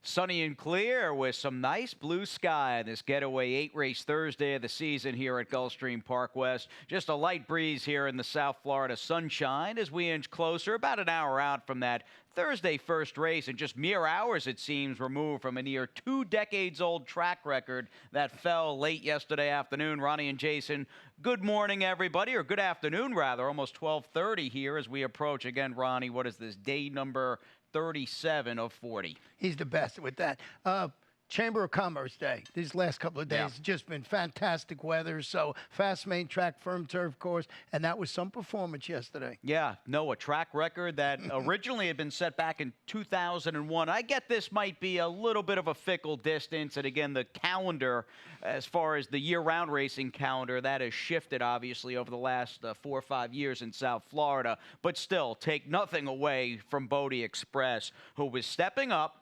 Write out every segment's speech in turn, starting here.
Sunny and clear with some nice blue sky. This getaway 8-race Thursday of the season here at Gulfstream Park West. Just a light breeze here in the South Florida sunshine as we inch closer, about an hour out from that Thursday first race, and just mere hours, it seems, removed from a near 2 decades old track record that fell late yesterday afternoon. Ronnie and Jason, good morning, everybody, or good afternoon, rather. Almost 12:30 here as we approach, again, Ronnie, what is this, day number 37 of 40. He's the best with that. Chamber of Commerce Day. These last couple of days have just been fantastic weather. So fast main track, firm turf course, and that was some performance yesterday. Yeah, no, a track record that originally had been set back in 2001. I get this might be a little bit of a fickle distance, and again, the calendar, as far as the year-round racing calendar, that has shifted obviously over the last 4 or 5 years in South Florida. But still, take nothing away from Bodie Express, who was stepping up,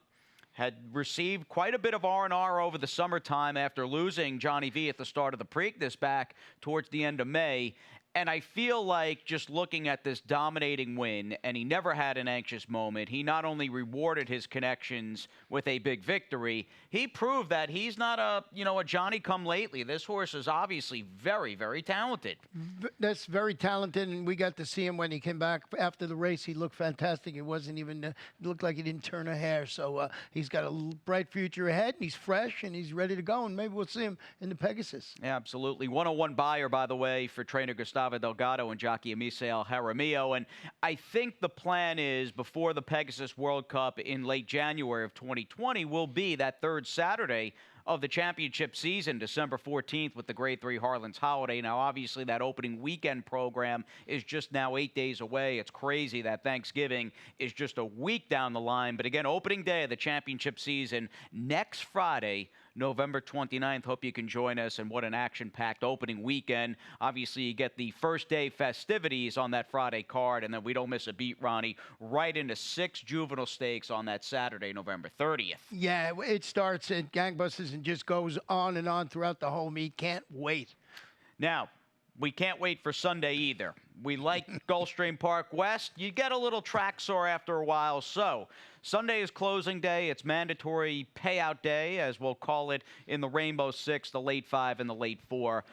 had received quite a bit of R&R over the summertime after losing Johnny V at the start of the Preakness back towards the end of May. And I feel like just looking at this dominating win, and he never had an anxious moment, he not only rewarded his connections with a big victory, he proved that he's not a Johnny-come-lately. This horse is obviously very, very talented. That's very talented, and we got to see him when he came back after the race. He looked fantastic. It wasn't even, looked like he didn't turn a hair. So he's got a bright future ahead, and he's fresh, and he's ready to go, and maybe we'll see him in the Pegasus. Yeah, absolutely. 101 buyer, by the way, for trainer Gustavo Delgado and jockey Misael Jaramillo. And I think the plan is, before the Pegasus World Cup in late January of 2020, will be that third Saturday of the championship season, December 14th, with the Grade 3 Harlan's Holiday. Now, obviously, that opening weekend program is just now 8 days away. It's crazy that Thanksgiving is just a week down the line. But again, opening day of the championship season next Friday, November 29th. Hope you can join us, and what an action-packed opening weekend. Obviously, you get the first day festivities on that Friday card, and then we don't miss a beat, Ronnie, right into 6 juvenile stakes on that Saturday, November 30th. Yeah, it starts at gangbusters and just goes on and on throughout the whole meet. Can't wait. Now, we can't wait for Sunday either. We like Gulfstream Park West. You get a little track sore after a while. So Sunday is closing day. It's mandatory payout day, as we'll call it, in the Rainbow Six, the late 5, and the late 4.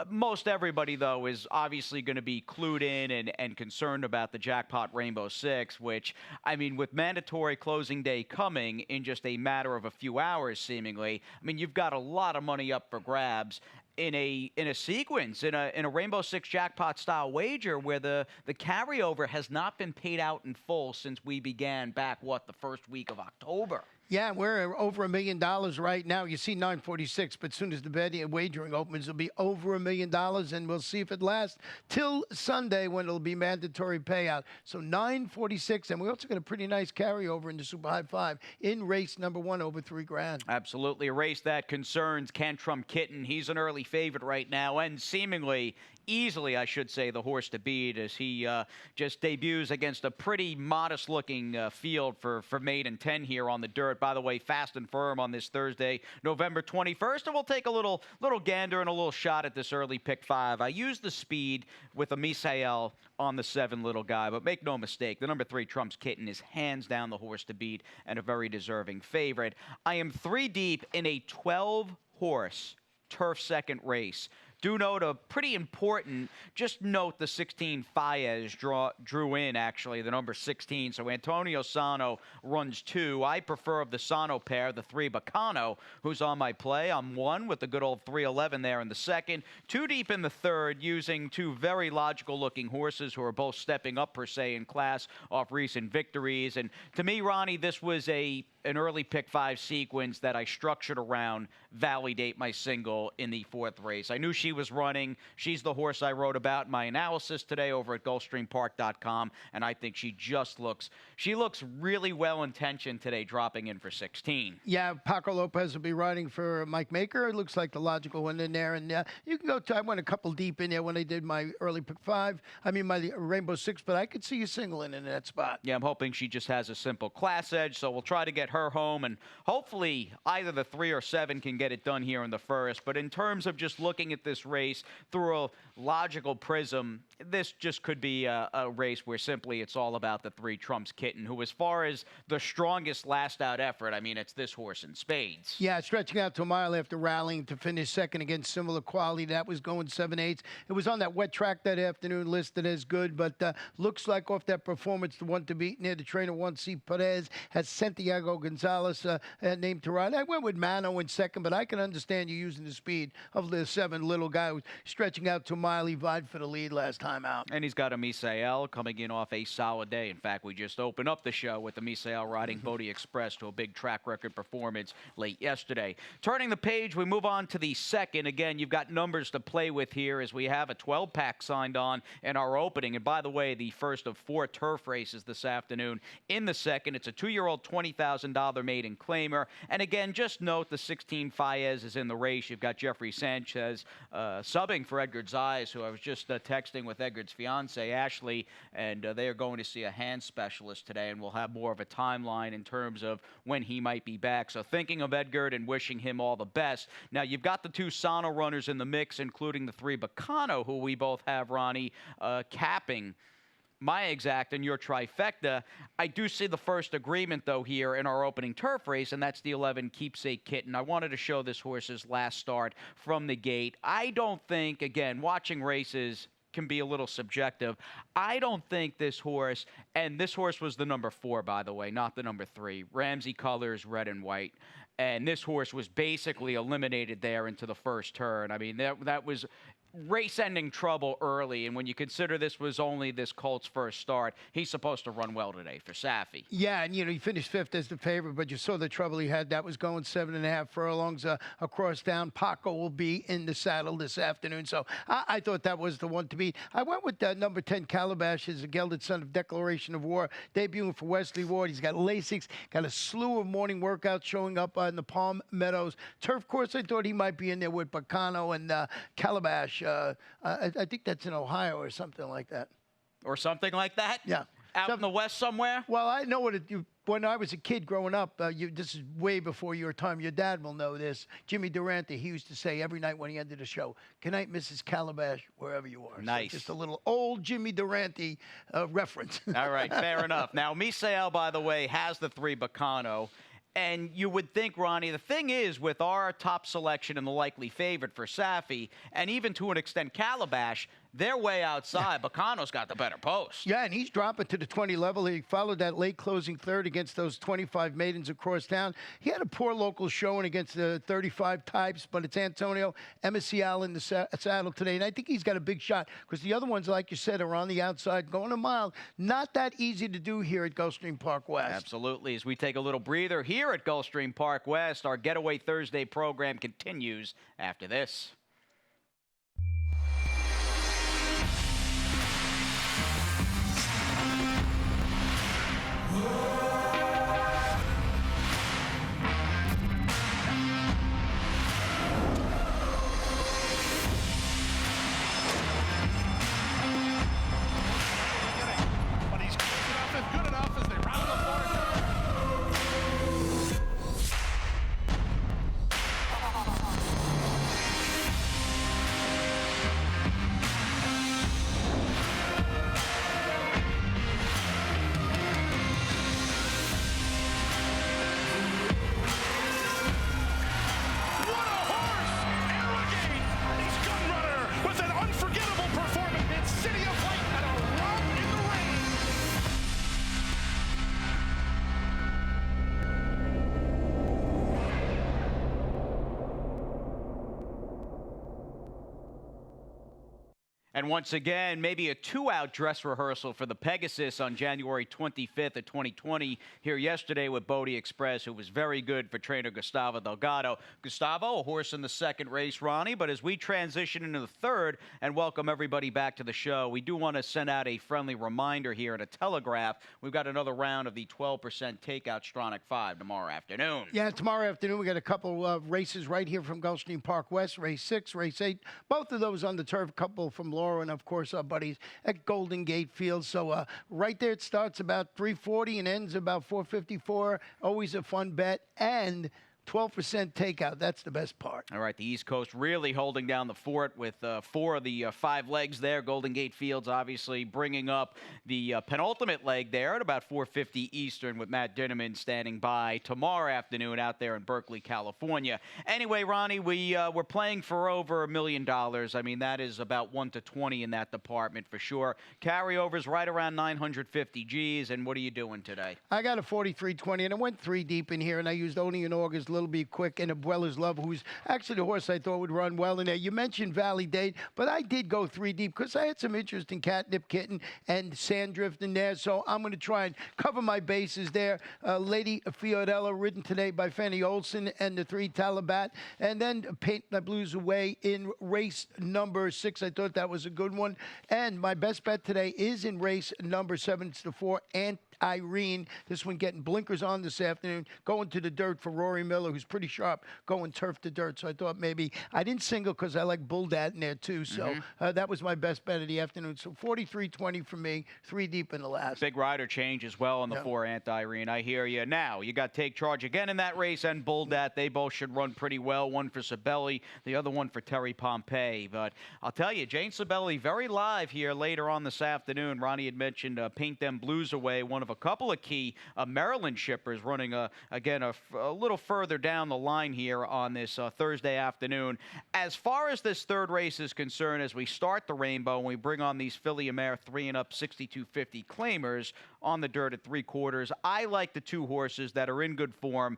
Most everybody, though, is obviously going to be clued in and concerned about the jackpot Rainbow Six, which, I mean, with mandatory closing day coming in just a matter of a few hours, seemingly, I mean, you've got a lot of money up for grabs in a sequence, in a Rainbow Six jackpot style wager where the carryover has not been paid out in full since we began back, the first week of October. Yeah, we're over $1 million right now. You see 946, but as soon as the betting and wagering opens, it'll be over $1 million, and we'll see if it lasts till Sunday when it'll be mandatory payout. So 946, and we also got a pretty nice carryover in the Super High 5 in race number 1 over $3,000. Absolutely, a race that concerns Cantrum Kitten. He's an early favorite right now, and seemingly easily, I should say, the horse to beat, as he just debuts against a pretty modest-looking field for maiden 10 here on the dirt. By the way, fast and firm on this Thursday, November 21st, and we'll take a little gander and a little shot at this early pick 5. I used the speed with a Misael on the 7 little guy, but make no mistake, the number 3 Trump's Kitten is hands down the horse to beat and a very deserving favorite. I am 3 deep in a 12-horse turf second race. Do note a pretty important, just note the 16 Faez drew in, actually, the number 16. So Antonio Sano runs 2. I prefer of the Sano pair, the 3 Bacano, who's on my play. I'm 1 with the good old 311 there in the second. 2 deep in the third, using 2 very logical-looking horses who are both stepping up, per se, in class off recent victories. And to me, Ronnie, this was an early pick 5 sequence that I structured around Validate My Single in the 4th race. I knew she was running. She's the horse I wrote about in my analysis today over at GulfstreamPark.com, and I think she looks really well-intentioned today, dropping in for 16. Yeah, Paco Lopez will be riding for Mike Maker. It looks like the logical one in there, and you can go to, I went a couple deep in there when I did my early pick 5, my Rainbow 6, but I could see you singling in that spot. Yeah, I'm hoping she just has a simple class edge, so we'll try to get her home, and hopefully either the 3 or 7 can get it done here in the first. But in terms of just looking at this this race through a logical prism, this just could be a race where simply it's all about the 3 Trumps Kitten, who, as far as the strongest last-out effort, I mean, it's this horse in spades. Yeah, stretching out to a mile after rallying to finish second against similar quality. That was going 7/8. It was on that wet track that afternoon, listed as good, but looks like off that performance, the one to beat near the trainer 1C Perez has Santiago Gonzalez named to ride. I went with Mano in second, but I can understand you using the speed of the 7 little guy who's stretching out to a mile. He vied for the lead last time out. And he's got a Misael coming in off a solid day. In fact, we just opened up the show with the Misael riding Bodie Express to a big track record performance late yesterday. Turning the page, we move on to the second. Again, you've got numbers to play with here as we have a 12-pack signed on in our opening. And by the way, the first of 4 turf races this afternoon in the second. It's a 2-year-old $20,000 maiden claimer. And again, just note the 16 Faez is in the race. You've got Jeffrey Sanchez subbing for Edgar Zayas, who I was just texting with Edgar's fiance, Ashley, and they are going to see a hand specialist today, and we'll have more of a timeline in terms of when he might be back. So thinking of Edgar and wishing him all the best. Now, you've got the 2 Sono runners in the mix, including the 3 Bacano, who we both have, Ronnie, capping my exact and your trifecta. I do see the first agreement, though, here in our opening turf race, and that's the 11 Keepsake Kitten. I wanted to show this horse's last start from the gate. I don't think, again, watching races can be a little subjective. I don't think this horse, and this horse was the number 4, by the way, not the number 3. Ramsey colors, red and white. And this horse was basically eliminated there into the first turn. I mean, that was race-ending trouble early, and when you consider this was only this Colt's first start, he's supposed to run well today for Safi. Yeah, and, he finished 5th as the favorite, but you saw the trouble he had. That was going 7.5 furlongs across town. Paco will be in the saddle this afternoon, so I thought that was the one to beat. I went with number 10, Calabash, is a gelded son of Declaration of War, debuting for Wesley Ward. He's got Lasix, got a slew of morning workouts showing up in the Palm Meadows turf course. I thought he might be in there with Bacano and Calabash. I think that's in Ohio or something like that. Or something like that? Yeah. Out in the West somewhere? Well, I know when I was a kid growing up, this is way before your time. Your dad will know this. Jimmy Durante, he used to say every night when he ended the show, "Good night, Mrs. Calabash, wherever you are." Nice. So just a little old Jimmy Durante reference. All right, fair enough. Now, Misael, by the way, has the 3 Bacano. And you would think, Ronnie, the thing is, with our top selection and the likely favorite for Safi, and even to an extent Calabash, they're way outside. Bacano's got the better post. Yeah, and he's dropping to the 20 level. He followed that late closing third against those 25 maidens across town. He had a poor local showing against the 35 types, but it's Antonio Emicial in the saddle today. And I think he's got a big shot because the other ones, like you said, are on the outside going a mile. Not that easy to do here at Gulfstream Park West. Absolutely. As we take a little breather here at Gulfstream Park West, our Getaway Thursday program continues after this. And once again, maybe a 2-out dress rehearsal for the Pegasus on January 25th of 2020 here yesterday with Bodie Express, who was very good for trainer Gustavo Delgado. Gustavo, a horse in the second race, Ronnie, but as we transition into the third and welcome everybody back to the show, we do want to send out a friendly reminder here and a telegraph. We've got another round of the 12% takeout Stronach 5 tomorrow afternoon. Yeah, tomorrow afternoon we got a couple of races right here from Gulfstream Park West, race 6, race 8. Both of those on the turf, a couple from Laura and, of course, our buddies at Golden Gate Field. So right there it starts about 3:40 and ends about 4:54. Always a fun bet. And 12% takeout. That's the best part. All right, the East Coast really holding down the fort with 4 of the 5 legs there. Golden Gate Fields obviously bringing up the penultimate leg there at about 4:50 Eastern with Matt Dinneman standing by tomorrow afternoon out there in Berkeley, California. Anyway, Ronnie, we're playing for over $1 million. I mean, that is about 1 to 20 in that department for sure. Carryovers right around 950 Gs. And what are you doing today? I got a 43-20, and I went 3 deep in here, and I used Only in August, Little Be Quick, and Abuela's Love, who's actually the horse I thought would run well in there. You mentioned Valley Date, but I did go 3 deep because I had some interest in Catnip Kitten and Sandrift in there, so I'm going to try and cover my bases there. Lady Fiorella, ridden today by Fanny Olson, and the 3 Talabat, and then Paint My Blues Away in race number 6. I thought that was a good one, and my best bet today is in race number 7. It's the 4 Irene. This one getting blinkers on this afternoon, going to the dirt for Rory Miller, who's pretty sharp, going turf to dirt. So I thought maybe I didn't single because I like Bull Dad in there too. So that was my best bet of the afternoon. So 43-20 for me, 3 deep in the last. Big rider change as well on the 4 Irene. I hear you. Now you got Take Charge again in that race and Bull Dad. They both should run pretty well. One for Sabelli, the other one for Terry Pompey. But I'll tell you, Jane Sabelli very live here later on this afternoon. Ronnie had mentioned Paint Them Blues Away, one of a couple of key Maryland shippers running, again, a little further down the line here on this Thursday afternoon. As far as this third race is concerned, as we start the rainbow and we bring on these filly and mare 3 and up 6250 claimers on the dirt at 3/4, I like the 2 horses that are in good form,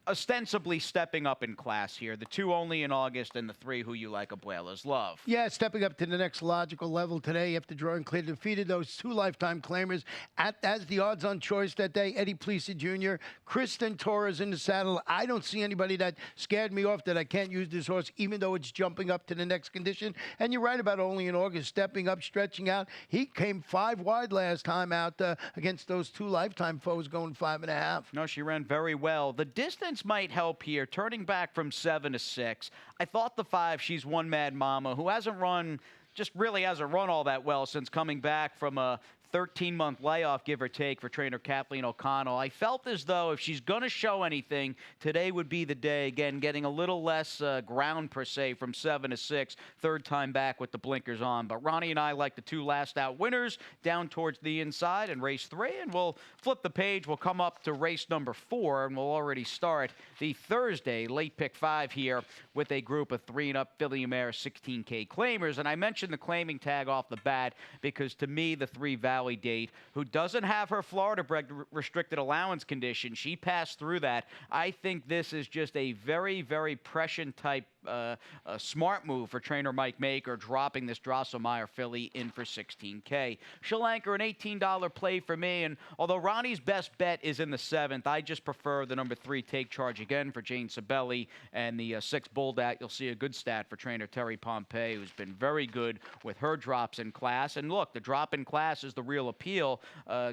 ostensibly stepping up in class here. The 2 Only in August and the 3 Who You Like, Abuela's Love. Yeah, stepping up to the next logical level today after drawing clear, defeated those 2 lifetime claimers as the odds on choice that day. Eddie Plessis Jr., Kristen Torres in the saddle. I don't see anybody that scared me off that I can't use this horse, even though it's jumping up to the next condition. And you're right about Only in August, stepping up, stretching out. He came 5 wide last time out against those 2 lifetime foes, going 5.5. No, she ran very well. The distance might help here, turning back from 7 to 6. I thought the 5, She's One Mad Mama, who hasn't run all that well since coming back from a 13-month layoff, give or take, for trainer Kathleen O'Connell. I felt as though if she's going to show anything, today would be the day. Again, getting a little less ground, per se, from 7 to 6. Third time back with the blinkers on. But Ronnie and I like the 2 last out winners down towards the inside in race 3. And we'll flip the page. We'll come up to race number 4, and we'll already start the Thursday late pick 5 here with a group of 3 and up filly and mare 16K claimers. And I mentioned the claiming tag off the bat because, to me, the 3 Valley Date, who doesn't have her Florida bred restricted allowance condition, she passed through that. I think this is just a very, very prescient type a smart move for trainer Mike Maker, dropping this Drosselmeyer filly in for 16K. She'll anchor an $18 play for me, and although Ronnie's best bet is in the 7th, I just prefer the number 3 Take Charge again for Jane Sabelli, and the 6 Bull Dat. You'll see a good stat for trainer Terry Pompey, who's been very good with her drops in class. And look, the drop in class is the real appeal.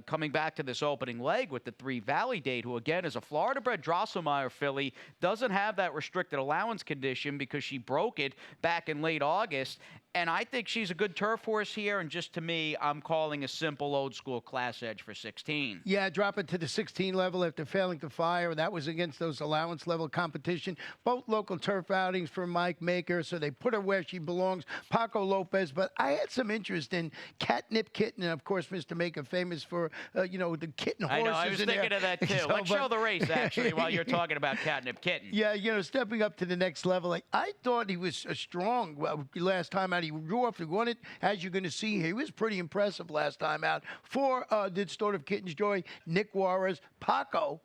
Coming back to this opening leg with the 3 Valley Date, who again is a Florida-bred Drosselmeyer filly, doesn't have that restricted allowance condition because she broke it back in late August. And I think she's a good turf horse here. And just to me, I'm calling a simple old-school class edge for 16. Yeah, drop it to the 16 level after failing to fire. That was against those allowance level competition. Both local turf outings for Mike Maker, so they put her where she belongs. Paco Lopez. But I had some interest in Catnip Kitten, and of course, Mr. Maker, famous for the kitten horses. I know, I was thinking of that too. Let's show the race, actually, while you're talking about Catnip Kitten. Yeah, stepping up to the next level. Like, I thought he was strong last time out. He drew off, he won it. As you're going to see, he was pretty impressive last time out. For did Stort of Kitten's Joy, Nick Juarez, Paco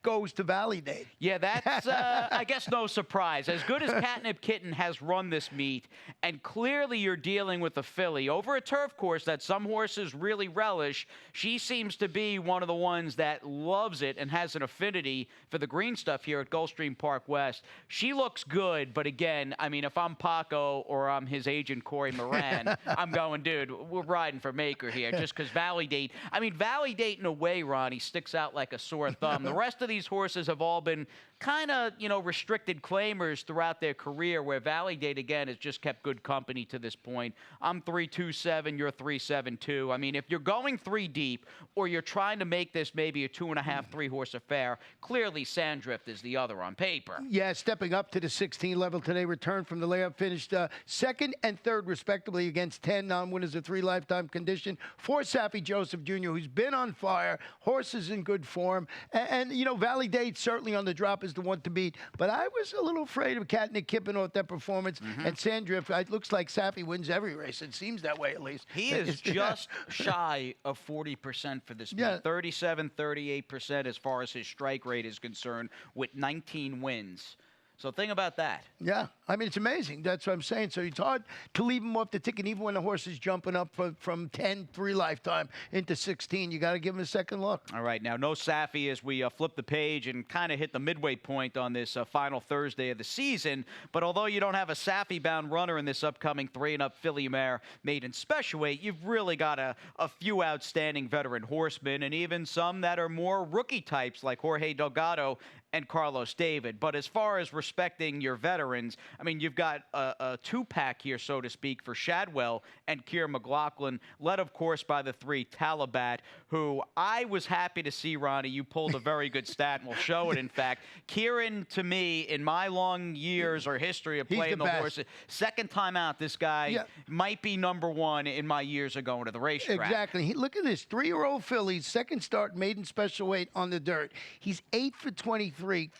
goes to Valley Date. Yeah, that's, I guess, no surprise. As good as Catnip Kitten has run this meet, and clearly you're dealing with a filly over a turf course that some horses really relish, she seems to be one of the ones that loves it and has an affinity for the green stuff here at Gulfstream Park West. She looks good, but again, I mean, if I'm Paco or I'm his agent, agent Corey Moran, I'm going, dude, we're riding for Maker here just because Valley Date. I mean, Valley Date in a way, Ronnie, sticks out like a sore thumb. The rest of these horses have all been kind of, restricted claimers throughout their career, where Valley Date, again, has just kept good company to this point. I'm 3-2-7, you're 3-7-2. I mean, if you're going 3 deep or you're trying to make this maybe a 2.5, 3-horse affair, clearly Sandrift is the other on paper. Yeah, stepping up to the 16 level today, returned from the layup, finished second and third, respectively, against 10 non-winners of 3 lifetime condition. For Saffie Joseph Jr., who's been on fire, horses in good form. And Valley Date certainly on the drop is the one to beat. But I was a little afraid of Katnick Kippen off that performance. And Sandrift, it looks like Saffie wins every race. It seems that way, at least. He is just shy of 40% for this meet. 37, 38% as far as his strike rate is concerned, with 19 wins. So think about that. Yeah, I mean, it's amazing. That's what I'm saying. So it's hard to leave him off the ticket, even when the horse is jumping up from 10, 3 lifetime into 16. You got to give him a second look. All right, now no Saffie as we flip the page and kind of hit the midway point on this final Thursday of the season. But although you don't have a Saffie-bound runner in this upcoming 3-and-up filly mare maiden special weight, you've really got a few outstanding veteran horsemen and even some that are more rookie types like Jorge Delgado and Carlos David. But as far as respecting your veterans, I mean, you've got a 2-pack here, so to speak, for Shadwell and Kieran McLaughlin, led, of course, by the 3 Talabat, who I was happy to see, Ronnie. You pulled a very good stat, and we'll show it, in fact. Kieran, to me, in my long years or history of playing the horse, second time out, this guy might be #1 in my years of going to the racetrack. Exactly. Look at this. 3-year-old filly, second start, maiden special weight on the dirt. He's 8 for 23,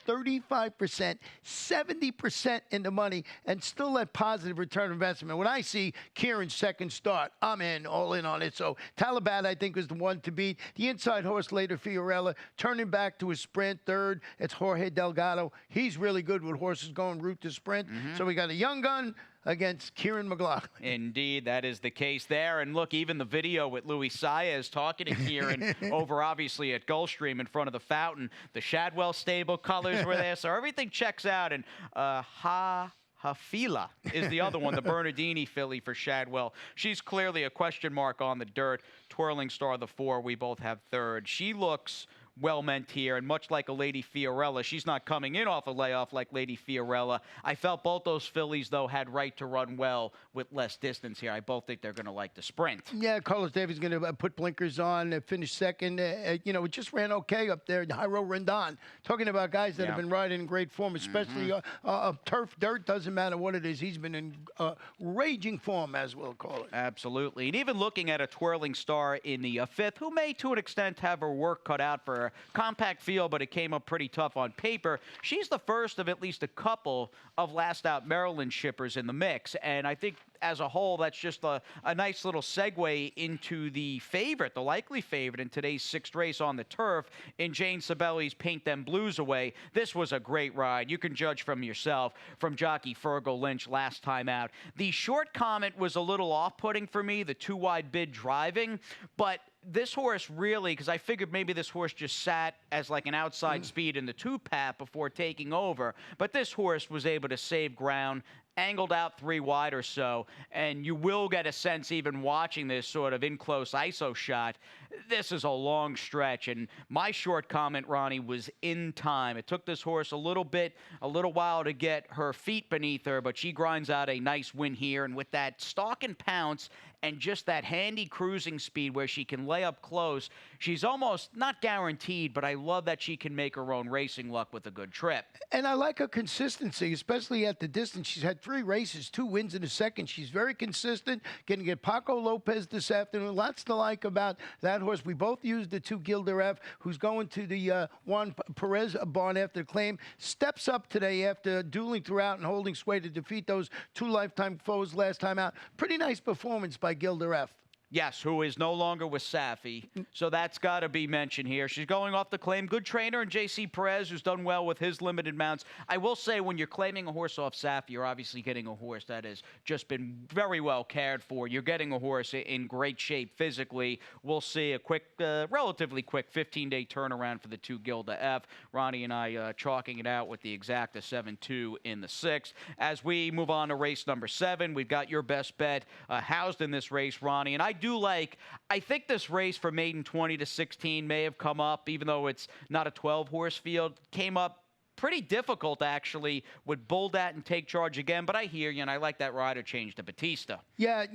35%, 70% in the money, and still that positive return investment. When I see Kieran's second start, I'm all in on it. So Talabat, I think, is the one to beat. The inside horse later, Fiorella, turning back to a sprint. Third, it's Jorge Delgado. He's really good with horses going route to sprint. So we got a young gun against Kieran McLaughlin. Indeed, that is the case there. And look, even the video with Luis Saez talking to Kieran over, obviously, at Gulfstream in front of the fountain. The Shadwell stable colors were there, so everything checks out. And Hafila is the other one, the Bernardini filly for Shadwell. She's clearly a question mark on the dirt. Twirling Star, the 4, we both have third. She looks well meant here, and much like a Lady Fiorella, she's not coming in off a layoff like Lady Fiorella. I felt both those fillies, though, had right to run well with less distance here. I both think they're going to like the sprint. Yeah, Carlos Davies going to put blinkers on, finish second. It just ran okay up there. Jairo Rendon, talking about guys that have been riding in great form, especially turf, dirt, doesn't matter what it is. He's been in raging form, as we'll call it. Absolutely. And even looking at a Twirling Star in the 5th, who may, to an extent, have her work cut out for her. Compact field, but it came up pretty tough on paper. She's the first of at least a couple of last out Maryland shippers in the mix, and I think as a whole, that's just a nice little segue into the favorite, the likely favorite in today's 6th race on the turf in Jane Sabelli's Paint Them Blues Away. This was a great ride. You can judge from yourself from jockey Fergal Lynch last time out. The short comment was a little off-putting for me, the 2-wide bid driving, but this horse really, because I figured maybe this horse just sat as like an outside speed in the 2-pack before taking over, but this horse was able to save ground, angled out 3 wide or so, and you will get a sense even watching this sort of in-close ISO shot. This is a long stretch, and my short comment, Ronnie, was in time. It took this horse a little while to get her feet beneath her, but she grinds out a nice win here, and with that stalk and pounce and just that handy cruising speed where she can lay up close, she's almost not guaranteed, but I love that she can make her own racing luck with a good trip. And I like her consistency, especially at the distance. She's had 3 races, 2 wins in a second. She's very consistent. Going to get Paco Lopez this afternoon. Lots to like about that horse. We both used the 2 Gilder who's going to the Juan Perez barn after the claim. Steps up today after dueling throughout and holding sway to defeat those 2 lifetime foes last time out. Pretty nice performance by Gilder. Yes, who is no longer with Safi. So that's got to be mentioned here. She's going off the claim. Good trainer in J.C. Perez, who's done well with his limited mounts. I will say, when you're claiming a horse off Safi, you're obviously getting a horse that has just been very well cared for. You're getting a horse in great shape physically. We'll see a quick, relatively quick 15-day turnaround for the 2 Gilda F. Ronnie and I chalking it out with the exacta 7-2 in the 6th. As we move on to race number 7, we've got your best bet housed in this race, Ronnie. And I think this race for maiden 20 to 16 may have come up, even though it's not a 12-horse field, came up pretty difficult, actually, with Buldat and Take Charge again. But I hear you, and I like that rider change to Batista. Yeah,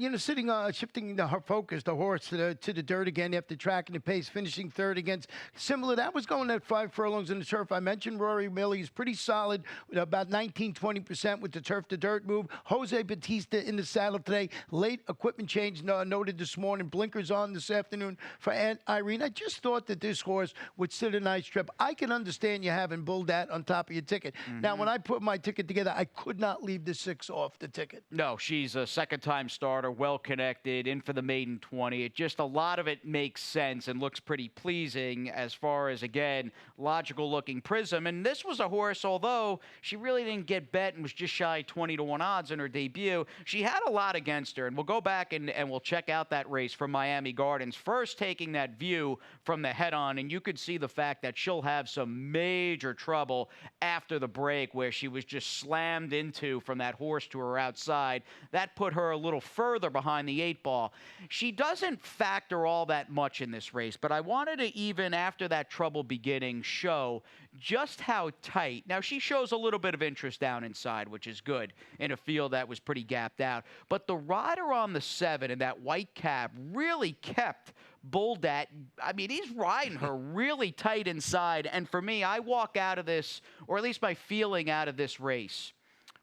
shifting her focus, the horse to the dirt again after tracking the pace, finishing third against similar. That was going at 5 furlongs in the turf. I mentioned Rory Millie is pretty solid, with about 19-20% with the turf to dirt move. Jose Batista in the saddle today. Late equipment change noted this morning. Blinkers on this afternoon for Aunt Irene. I just thought that this horse would sit a nice trip. I can understand you having Buldat on top of your ticket. Now, when I put my ticket together, I could not leave the 6 off the ticket. No, she's a second-time starter, well-connected, in for the maiden 20. It just, a lot of it makes sense and looks pretty pleasing as far as, again, logical-looking prism. And this was a horse, although she really didn't get bet and was just shy 20-1 odds in her debut, she had a lot against her. And we'll go back and we'll check out that race from Miami Gardens, first taking that view from the head-on, and you could see the fact that she'll have some major trouble after the break, where she was just slammed into from that horse to her outside. That put her a little further behind the 8 ball. She doesn't factor all that much in this race, but I wanted to, even after that trouble beginning, show just how tight. Now, she shows a little bit of interest down inside, which is good in a field that was pretty gapped out. But the rider on the 7 in that white cap really kept Buldat. I mean, he's riding her really tight inside. And for me, I walk out of this, or at least my feeling out of this race,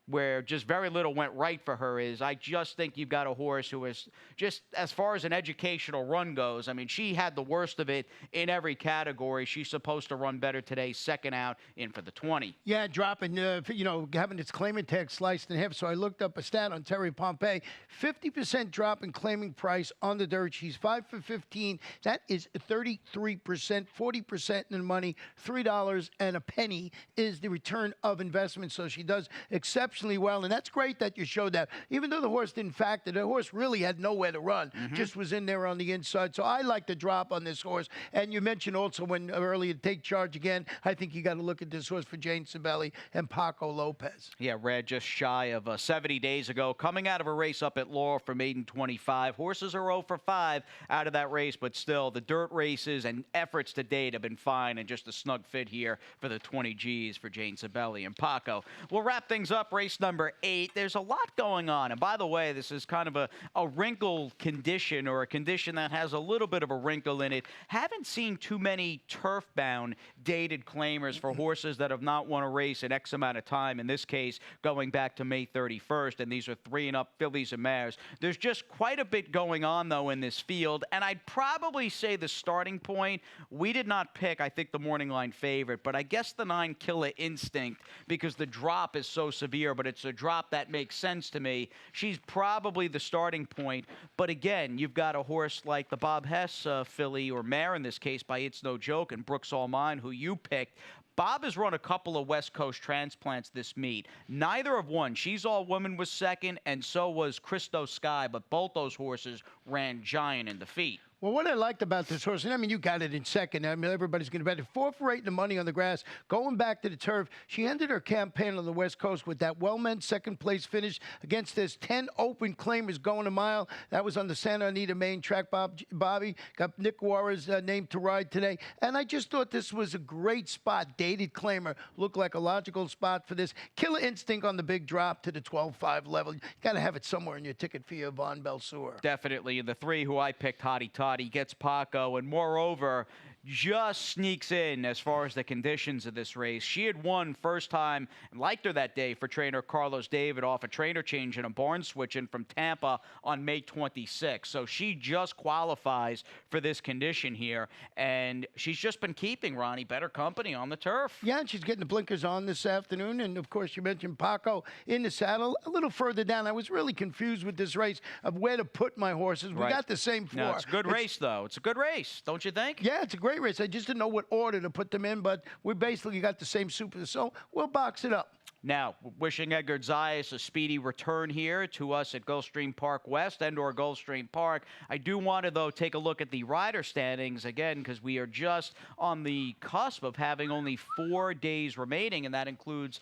where just very little went right for her, is I just think you've got a horse who is just, as far as an educational run goes, I mean, she had the worst of it in every category. She's supposed to run better today, second out, in for the 20. Yeah, dropping, having its claimant tag sliced in half. So I looked up a stat on Terry Pompey. 50% drop in claiming price on the dirt. She's 5 for 15. That is 33%, 40% in the money. $3 and a penny is the return of investment. So she does exceptionally well, and that's great that you showed that. Even though the horse didn't factor, the horse really had nowhere to run, just was in there on the inside. So I like the drop on this horse. And you mentioned also when earlier Take Charge again, I think you got to look at this horse for Jane Sibeli and Paco Lopez. Yeah, red just shy of 70 days ago, coming out of a race up at Laurel for maiden 25. Horses are 0 for 5 out of that race, but still, the dirt races and efforts to date have been fine, and just a snug fit here for the 20 Gs for Jane Sibeli and Paco. We'll wrap things up. Race number 8. There's a lot going on. And by the way, this is kind of a wrinkle condition, or a condition that has a little bit of a wrinkle in it. Haven't seen too many turf-bound dated claimers for horses that have not won a race in X amount of time. In this case, going back to May 31st, and these are 3 and up fillies and mares. There's just quite a bit going on, though, in this field. And I'd probably say the starting point, we did not pick, I think, the morning line favorite, but I guess the 9 Killer Instinct, because the drop is so severe, but it's a drop that makes sense to me. She's probably the starting point. But again, you've got a horse like the Bob Hess filly, or mare in this case, by It's No Joke, and Brooks All Mine, who you picked. Bob has run a couple of West Coast transplants this meet. Neither have won. She's All Woman was second, and so was Christo Sky, but both those horses ran giant in defeat. Well, what I liked about this horse, and I mean, you got it in second. I mean, everybody's going to bet it. 4 for 8 in the money on the grass. Going back to the turf, she ended her campaign on the West Coast with that well-meant second-place finish against this 10 open claimers going a mile. That was on the Santa Anita main track. Bobby got Nick Juarez named to ride today. And I just thought this was a great spot. Dated claimer. Looked like a logical spot for this. Killer Instinct on the big drop to the 12-5 level. You got to have it somewhere in your ticket for your Von Belsour. Definitely. And the 3 who I picked, Hottie Toddy, gets Paco. And moreover, just sneaks in as far as the conditions of this race. She had won first time and liked her that day for trainer Carlos David off a trainer change and a barn switch in from Tampa on May 26th. So she just qualifies for this condition here, and she's just been keeping, Ronnie, better company on the turf. Yeah, and she's getting the blinkers on this afternoon. And, of course, you mentioned Paco in the saddle. A little further down, I was really confused with this race of where to put my horses. We got the same four. No, it's a good race, though. It's a good race, don't you think? Yeah, it's a great race. I just didn't know what order to put them in, but we basically got the same super. So we'll box it up. Now, wishing Edgar Zayas a speedy return here to us at Gulfstream Park West and/or Gulfstream Park. I do want to, though, take a look at the rider standings again, because we are just on the cusp of having only 4 days remaining, and that includes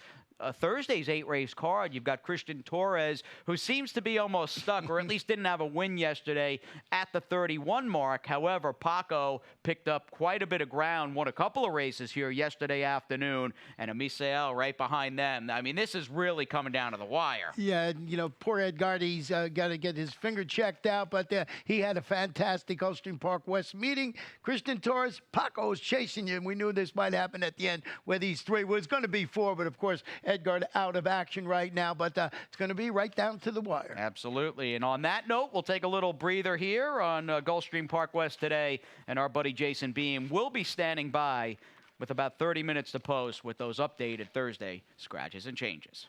Thursday's 8-race card. You've got Christian Torres, who seems to be almost stuck, or at least didn't have a win yesterday at the 31 mark. However, Paco picked up quite a bit of ground, won a couple of races here yesterday afternoon, and Amisael right behind them. I mean, this is really coming down to the wire. Yeah, you know, poor Edgardy's got to get his finger checked out, but he had a fantastic Gulfstream Park West meeting. Christian Torres, Paco was chasing you, and we knew this might happen at the end where these three was going to be four, but of course, Edgar out of action right now, but it's going to be right down to the wire. Absolutely. And on that note, we'll take a little breather here on Gulfstream Park West today, and our buddy Jason Beam will be standing by with about 30 minutes to post with those updated Thursday scratches and changes.